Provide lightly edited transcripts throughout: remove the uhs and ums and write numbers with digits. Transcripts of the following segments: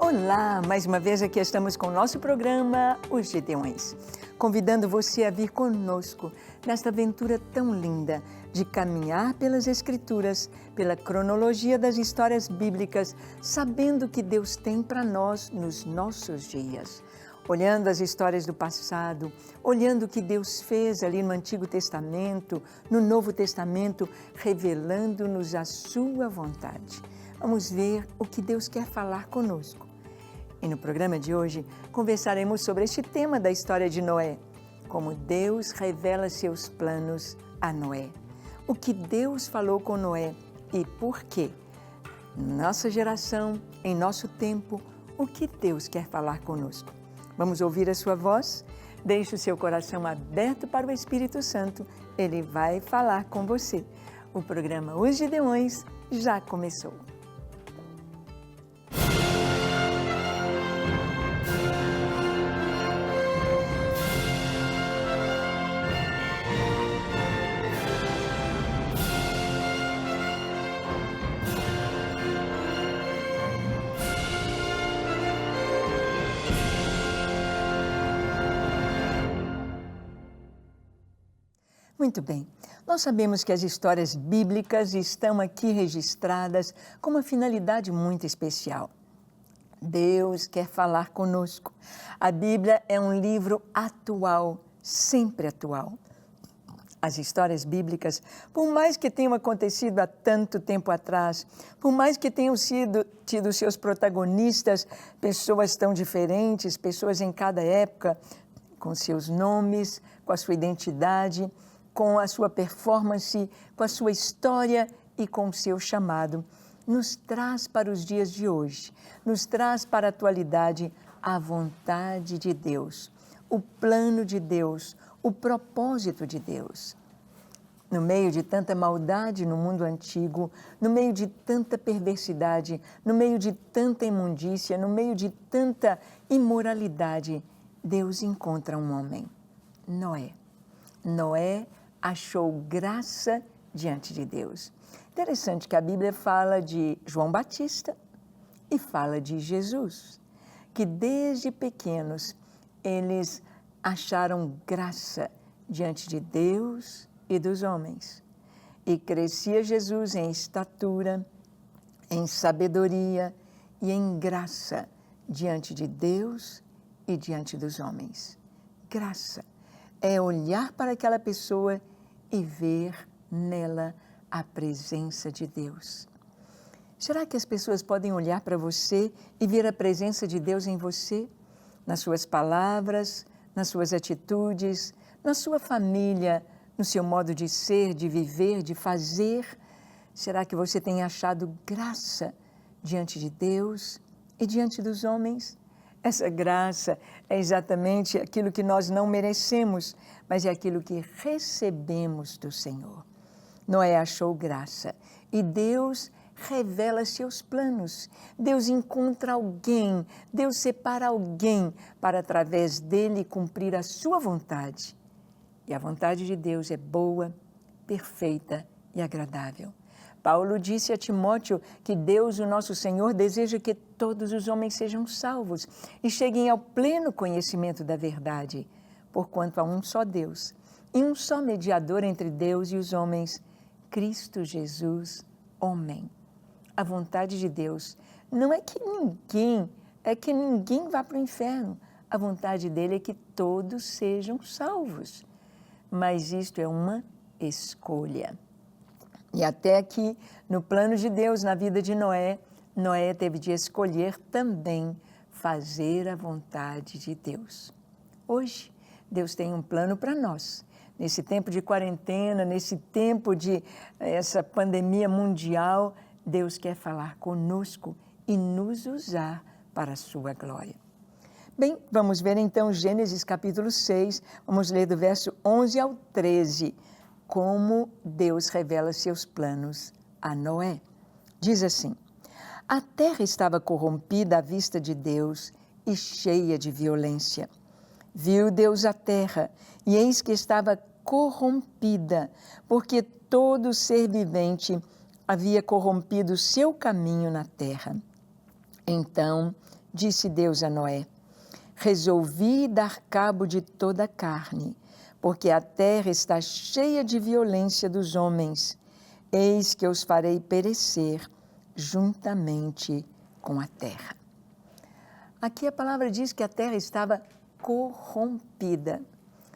Olá, mais uma vez aqui estamos com o nosso programa Os Gideões, convidando você a vir conosco nesta aventura tão linda de caminhar pelas Escrituras, pela cronologia das histórias bíblicas, sabendo que Deus tem para nós nos nossos dias. Olhando as histórias do passado, olhando o que Deus fez ali no Antigo Testamento, no Novo Testamento, revelando-nos a sua vontade. Vamos ver o que Deus quer falar conosco. E no programa de hoje, conversaremos sobre este tema da história de Noé, como Deus revela seus planos a Noé. O que Deus falou com Noé e por quê? Nossa geração, em nosso tempo, o que Deus quer falar conosco? Vamos ouvir a sua voz? Deixe o seu coração aberto para o Espírito Santo, ele vai falar com você. O programa Os Gideões já começou. Muito bem, nós sabemos que as histórias bíblicas estão aqui registradas com uma finalidade muito especial. Deus quer falar conosco. A Bíblia é um livro atual, sempre atual. As histórias bíblicas, por mais que tenham acontecido há tanto tempo atrás, por mais que tenham tido seus protagonistas, pessoas tão diferentes, pessoas em cada época, com seus nomes, com a sua identidade, com a sua performance, com a sua história e com o seu chamado, nos traz para os dias de hoje, nos traz para a atualidade a vontade de Deus, o plano de Deus, o propósito de Deus. No meio de tanta maldade no mundo antigo, no meio de tanta perversidade, no meio de tanta imundícia, no meio de tanta imoralidade, Deus encontra um homem, Noé. Noé achou graça diante de Deus. Interessante que a Bíblia fala de João Batista e fala de Jesus, que desde pequenos eles acharam graça diante de Deus e dos homens. E crescia Jesus em estatura, em sabedoria e em graça diante de Deus e diante dos homens. Graça é olhar para aquela pessoa e ver nela a presença de Deus. Será que as pessoas podem olhar para você e ver a presença de Deus em você? Nas suas palavras, nas suas atitudes, na sua família, no seu modo de ser, de viver, de fazer? Será que você tem achado graça diante de Deus e diante dos homens? Essa graça é exatamente aquilo que nós não merecemos, mas é aquilo que recebemos do Senhor. Noé achou graça e Deus revela seus planos. Deus encontra alguém, Deus separa alguém para, através dele, cumprir a sua vontade. E a vontade de Deus é boa, perfeita e agradável. Paulo disse a Timóteo que Deus, o nosso Senhor, deseja que todos os homens sejam salvos e cheguem ao pleno conhecimento da verdade, porquanto há um só Deus e um só mediador entre Deus e os homens, Cristo Jesus, homem. A vontade de Deus não é que ninguém vá para o inferno. A vontade dele é que todos sejam salvos. Mas isto é uma escolha. E até aqui, no plano de Deus, na vida de Noé, Noé teve de escolher também fazer a vontade de Deus. Hoje, Deus tem um plano para nós. Nesse tempo de quarentena, nesse tempo de essa pandemia mundial, Deus quer falar conosco e nos usar para a sua glória. Bem, vamos ver então Gênesis capítulo 6, vamos ler do verso 11 ao 13. Como Deus revela seus planos a Noé. Diz assim: a terra estava corrompida à vista de Deus e cheia de violência. Viu Deus a terra, e eis que estava corrompida, porque todo ser vivente havia corrompido seu caminho na terra. Então disse Deus a Noé: resolvi dar cabo de toda a carne, porque a terra está cheia de violência dos homens. Eis que os farei perecer juntamente com a terra. Aqui a palavra diz que a terra estava corrompida.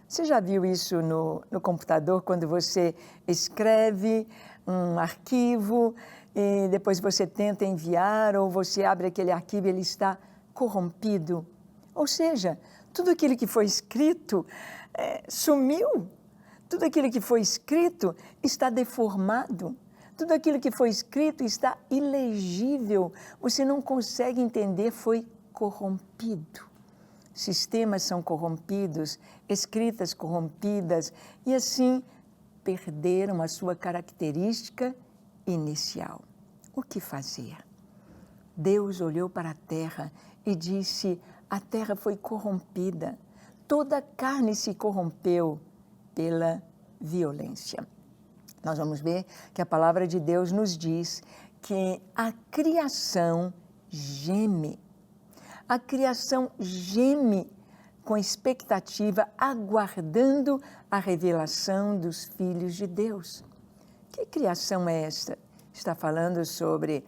Você já viu isso no computador, quando você escreve um arquivo e depois você tenta enviar, ou você abre aquele arquivo e ele está corrompido? Ou seja, tudo aquilo que foi escrito sumiu. Tudo aquilo que foi escrito está deformado. Tudo aquilo que foi escrito está ilegível. Você não consegue entender, foi corrompido. Sistemas são corrompidos, escritas corrompidas, e assim perderam a sua característica inicial. O que fazer? Deus olhou para a terra e disse: a terra foi corrompida, toda a carne se corrompeu pela violência. Nós vamos ver que a palavra de Deus nos diz que a criação geme. A criação geme com expectativa, aguardando a revelação dos filhos de Deus. Que criação é esta? Está falando sobre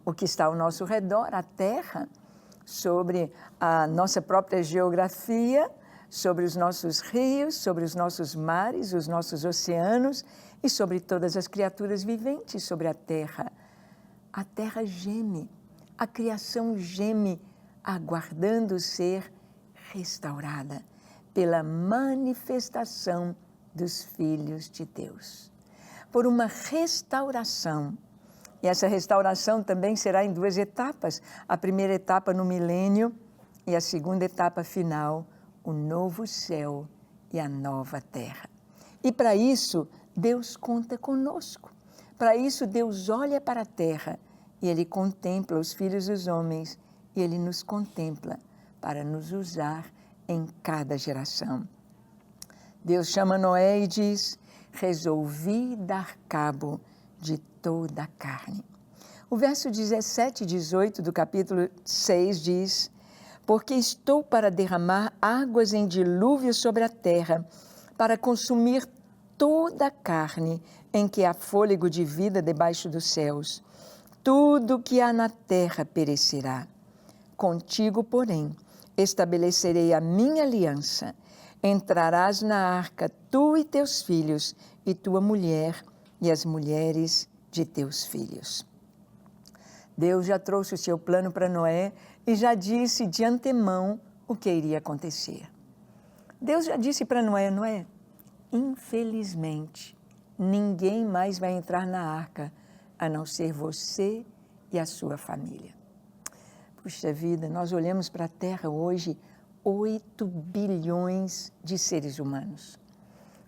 o que está ao nosso redor, a terra, sobre a nossa própria geografia, sobre os nossos rios, sobre os nossos mares, os nossos oceanos e sobre todas as criaturas viventes sobre a terra. A terra geme, a criação geme, aguardando ser restaurada pela manifestação dos filhos de Deus. Por uma restauração. E essa restauração também será em duas etapas. A primeira etapa no milênio e a segunda etapa final, o novo céu e a nova terra. E para isso, Deus conta conosco. Para isso, Deus olha para a terra e Ele contempla os filhos dos homens e Ele nos contempla para nos usar em cada geração. Deus chama Noé e diz: resolvi dar cabo de toda a carne. O verso 17 e 18 do capítulo 6 diz: porque estou para derramar águas em dilúvio sobre a terra, para consumir toda a carne em que há fôlego de vida debaixo dos céus. Tudo o que há na terra perecerá. Contigo, porém, estabelecerei a minha aliança. Entrarás na arca, tu e teus filhos, e tua mulher, e as mulheres de teus filhos. Deus já trouxe o seu plano para Noé e já disse de antemão o que iria acontecer. Deus já disse para Noé: Noé, infelizmente, ninguém mais vai entrar na arca, a não ser você e a sua família. Puxa vida, nós olhamos para a Terra hoje, 8 bilhões de seres humanos.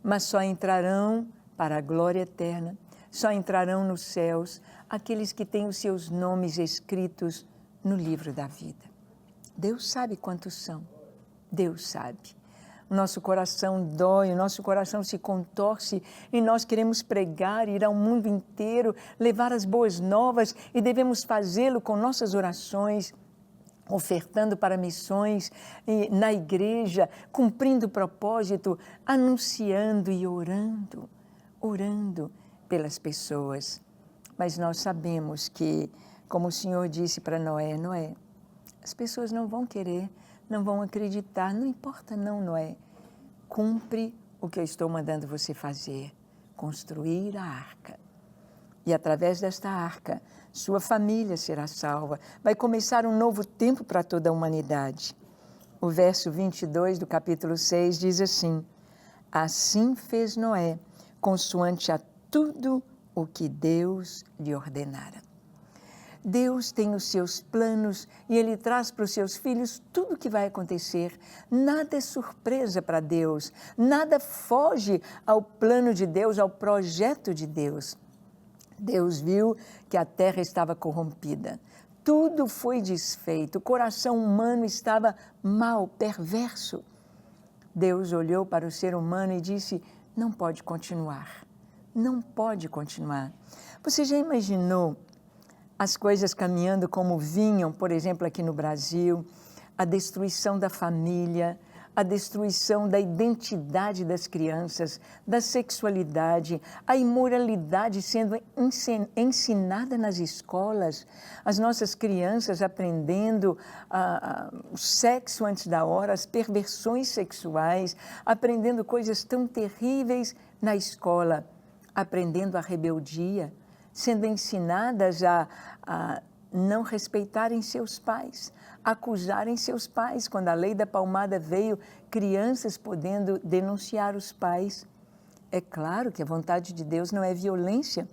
Mas só entrarão para a glória eterna, só entrarão nos céus aqueles que têm os seus nomes escritos no livro da vida. Deus sabe quantos são, Deus sabe. O nosso coração dói, o nosso coração se contorce e nós queremos pregar, ir ao mundo inteiro, levar as boas novas e devemos fazê-lo com nossas orações, ofertando para missões na igreja, cumprindo o propósito, anunciando e orando pelas pessoas. Mas nós sabemos que, como o Senhor disse para Noé, Noé, as pessoas não vão querer, não vão acreditar, não importa não, Noé. Cumpre o que eu estou mandando você fazer, construir a arca. E através desta arca, sua família será salva. Vai começar um novo tempo para toda a humanidade. O verso 22 do capítulo 6 diz assim: assim fez Noé, consoante a tudo o que Deus lhe ordenara. Deus tem os seus planos e Ele traz para os seus filhos tudo o que vai acontecer. Nada é surpresa para Deus, nada foge ao plano de Deus, ao projeto de Deus. Deus viu que a terra estava corrompida, tudo foi desfeito, o coração humano estava mal, perverso. Deus olhou para o ser humano e disse: não pode continuar, não pode continuar. Você já imaginou as coisas caminhando como vinham, por exemplo, aqui no Brasil, a destruição da família, a destruição da identidade das crianças, da sexualidade, a imoralidade sendo ensinada nas escolas, as nossas crianças aprendendo o sexo antes da hora, as perversões sexuais, aprendendo coisas tão terríveis na escola, aprendendo a rebeldia, sendo ensinadas a não respeitarem seus pais, acusarem seus pais. Quando a lei da palmada veio, crianças podendo denunciar os pais. É claro que a vontade de Deus não é violência,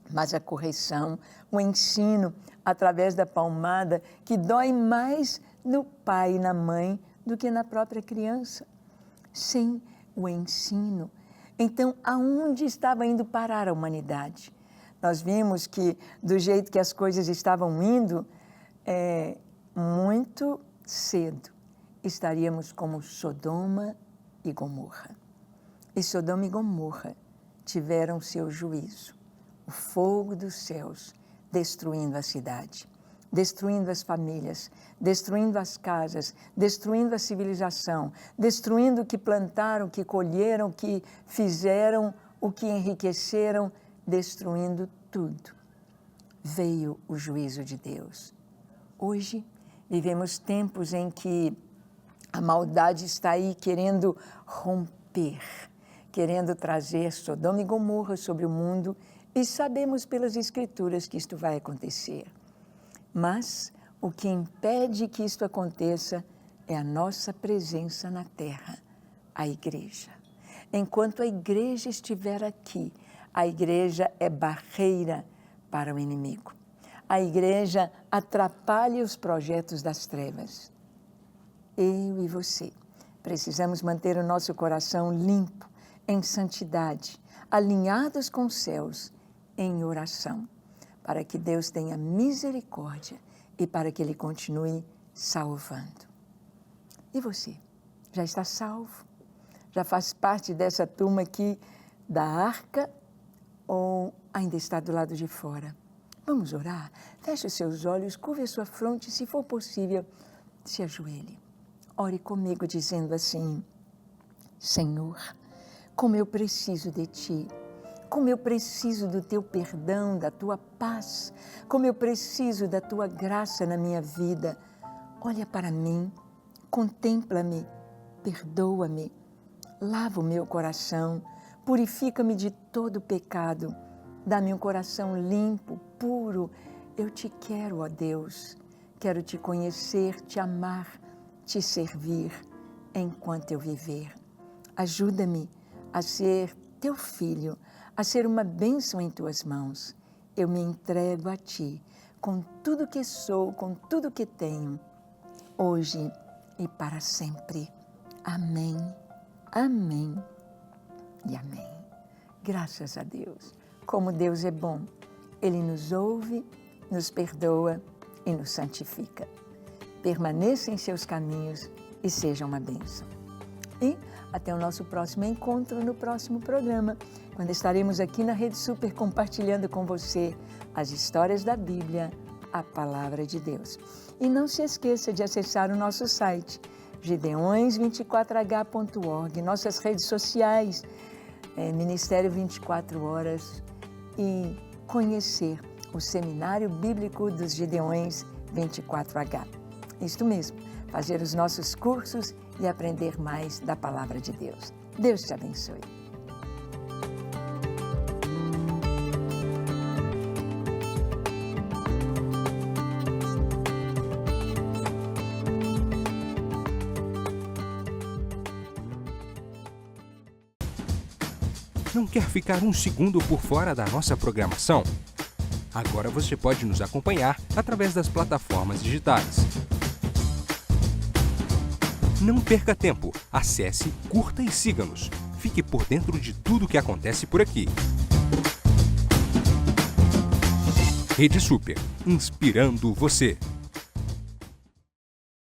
mas a correção, o ensino através da palmada, que dói mais no pai e na mãe do que na própria criança. Sem o ensino, então aonde estava indo parar a humanidade? Nós vimos que, do jeito que as coisas estavam indo, muito cedo estaríamos como Sodoma e Gomorra. E Sodoma e Gomorra tiveram seu juízo, o fogo dos céus destruindo a cidade, destruindo as famílias, destruindo as casas, destruindo a civilização, destruindo o que plantaram, o que colheram, o que fizeram, o que enriqueceram, destruindo tudo. Veio o juízo de Deus. Hoje, vivemos tempos em que a maldade está aí querendo romper, querendo trazer Sodoma e Gomorra sobre o mundo, e sabemos pelas Escrituras que isto vai acontecer. Mas o que impede que isto aconteça é a nossa presença na terra, a igreja. Enquanto a igreja estiver aqui, a igreja é barreira para o inimigo. A igreja atrapalha os projetos das trevas. Eu e você precisamos manter o nosso coração limpo, em santidade, alinhados com os céus, em oração, para que Deus tenha misericórdia e para que Ele continue salvando. E você? Já está salvo? Já faz parte dessa turma aqui da arca ou ainda está do lado de fora? Vamos orar? Feche os seus olhos, curve a sua fronte, se for possível, se ajoelhe. Ore comigo dizendo assim: Senhor, como eu preciso de Ti, como eu preciso do Teu perdão, da Tua paz, como eu preciso da Tua graça na minha vida. Olha para mim, contempla-me, perdoa-me, lava o meu coração, purifica-me de todo pecado, dá-me um coração limpo, puro. Eu Te quero, ó Deus, quero Te conhecer, Te amar, Te servir enquanto eu viver. Ajuda-me a ser Teu filho, a ser uma bênção em Tuas mãos. Eu me entrego a Ti, com tudo que sou, com tudo que tenho, hoje e para sempre. Amém, amém e amém. Graças a Deus. Como Deus é bom, Ele nos ouve, nos perdoa e nos santifica. Permaneça em seus caminhos e seja uma bênção. E até o nosso próximo encontro no próximo programa, quando estaremos aqui na Rede Super compartilhando com você as histórias da Bíblia, a Palavra de Deus. E não se esqueça de acessar o nosso site, gideões24h.org, nossas redes sociais, Ministério 24 Horas, e conhecer o Seminário Bíblico dos Gideões 24H. Isto mesmo, fazer os nossos cursos e aprender mais da Palavra de Deus. Deus te abençoe. Não quer ficar um segundo por fora da nossa programação? Agora você pode nos acompanhar através das plataformas digitais. Não perca tempo, acesse, curta e siga-nos. Fique por dentro de tudo o que acontece por aqui. Rede Super, inspirando você.